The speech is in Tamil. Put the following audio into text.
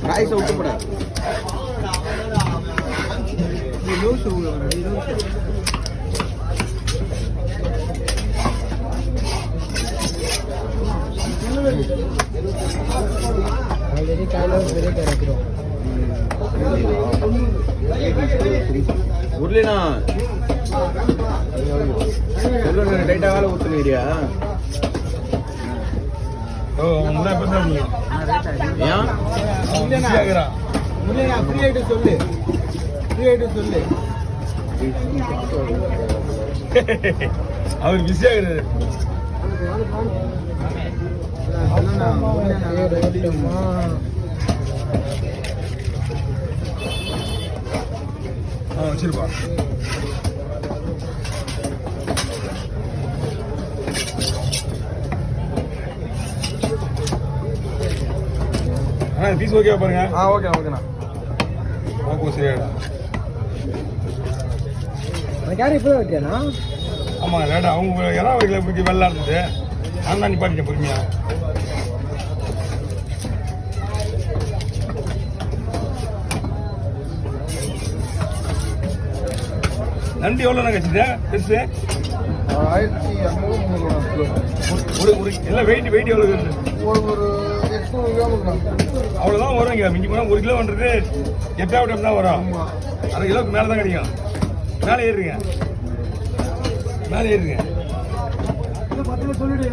ராய்ஸ் விட்டு போட ஆல்ரெடி காலையில் பிரேக் இறக்கிறோம். உருளினா லைட்டாக வேலை ஊற்றுனியா? அவர் பிஸி ஆகுறாரு. வச்சிருப்பா. பீஸ் ஓகே பாருங்க. ஓகே ஓகேண்ணா. ஓகே சரியாடா. யாரும் இப்போ வைக்கணா? ஆமாம் லேட்டா அவங்க யாராவது வைக்கல பற்றி வெள்ளா இருந்தது. நான் தான் நிப்பாட்டிட்டேன் பொறுமையா. நண்டு எவ்வளோண்ணா கட்சிது பெருசு? 1200 எல்லாம் வெயிட் எவ்வளோ இருக்குது? ஒரு 800 கிராம். அவ்வளோதான் வரும். இங்கே மிஞ்சி போனால் 1 கிலோ பண்ணுறது 8ஆவது டைம் தான் வரும். அரை கிலோக்கு மேலே தான் கிடைக்கும். மேலே ஏறுங்க. சொல்லிடு.